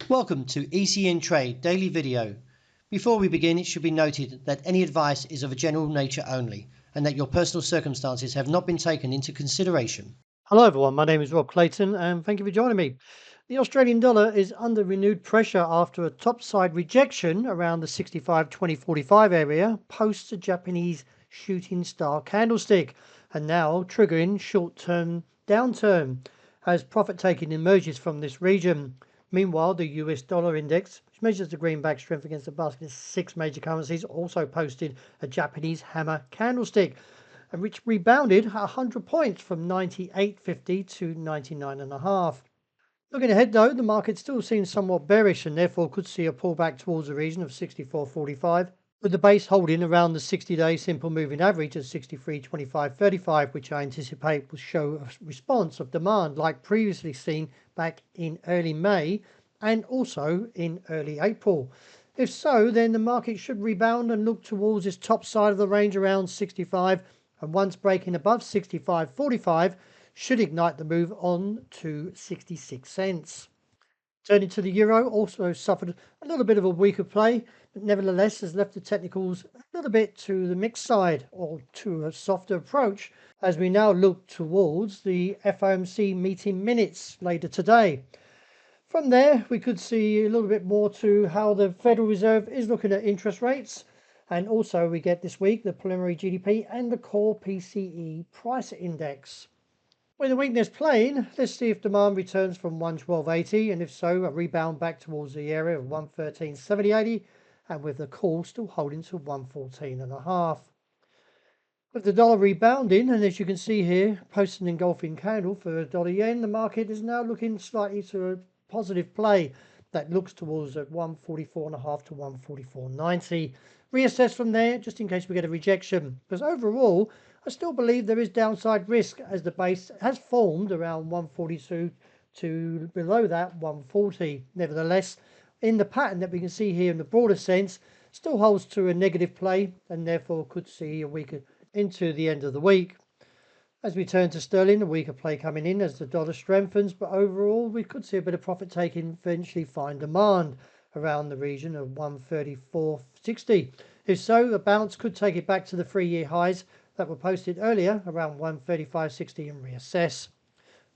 Welcome to ECN Trade Daily Video. Before we begin, it should be noted that any advice is of a general nature only and that your personal circumstances have not been taken into consideration. Hello everyone, my name is Rob Clayton and thank you for joining me. The Australian dollar is under renewed pressure after a topside rejection around the 65-20-45 area post a Japanese shooting star candlestick and now triggering short-term downturn as profit taking emerges from this region. Meanwhile, the US dollar index, which measures the greenback strength against the basket of 6 major currencies, also posted a Japanese hammer candlestick, and which rebounded 100 points from 98.50 to 99.5. Looking ahead though, the market still seems somewhat bearish and therefore could see a pullback towards the region of 64.45, with the base holding around the 60-day simple moving average at 63.25.35, which I anticipate will show a response of demand like previously seen back in early May and also in early April. If so, then the market should rebound and look towards its top side of the range around 65, and once breaking above 65.45 should ignite the move on to 66 cents. Turning to the euro, also suffered a little bit of a weaker play, but nevertheless has left the technicals a little bit to the mixed side or to a softer approach as we now look towards the FOMC meeting minutes later today. From there, we could see a little bit more to how the Federal Reserve is looking at interest rates. And also we get this week the preliminary GDP and the core PCE price index. With the weakness playing, let's see if demand returns from 112.80, and if so, a rebound back towards the area of 113.70.80, and with the call still holding to 114.5. With the dollar rebounding, and as you can see here, posting an engulfing candle for dollar yen, the market is now looking slightly to a positive play that looks towards at 144.5 to 144.90. Reassess from there just in case we get a rejection, because overall I still believe there is downside risk as the base has formed around 142 to below that 140. Nevertheless, in the pattern that we can see here in the broader sense, still holds to a negative play and therefore could see a weaker into the end of the week. As we turn to sterling, a weaker play coming in as the dollar strengthens, but overall we could see a bit of profit taking eventually find demand around the region of 134.60. If so, a bounce could take it back to the 3-year highs that were posted earlier around 135.60 and reassess.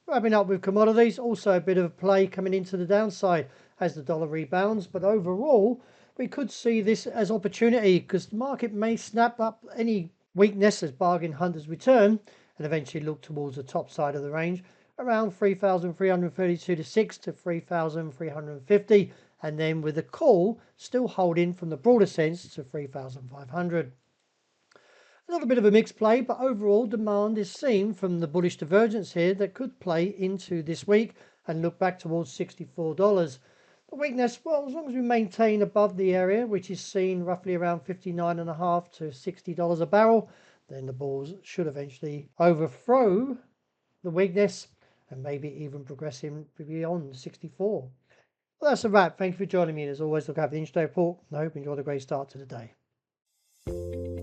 Wrapping up with commodities, also a bit of a play coming into the downside as the dollar rebounds, but overall we could see this as opportunity because the market may snap up any weakness as bargain hunters return and eventually look towards the top side of the range around 3,332 to 6 to 3,350, and then with the call still holding from the broader sense to 3,500. A little bit of a mixed play, but overall demand is seen from the bullish divergence here that could play into this week and look back towards $64. The weakness, well, as long as we maintain above the area, which is seen roughly around $59.5 to $60 a barrel, then the bulls should eventually overthrow the weakness and maybe even progressing beyond 64. Well, that's a wrap. Thank you for joining me. And as always, look out for the intraday report. I hope you enjoyed a great start to the day.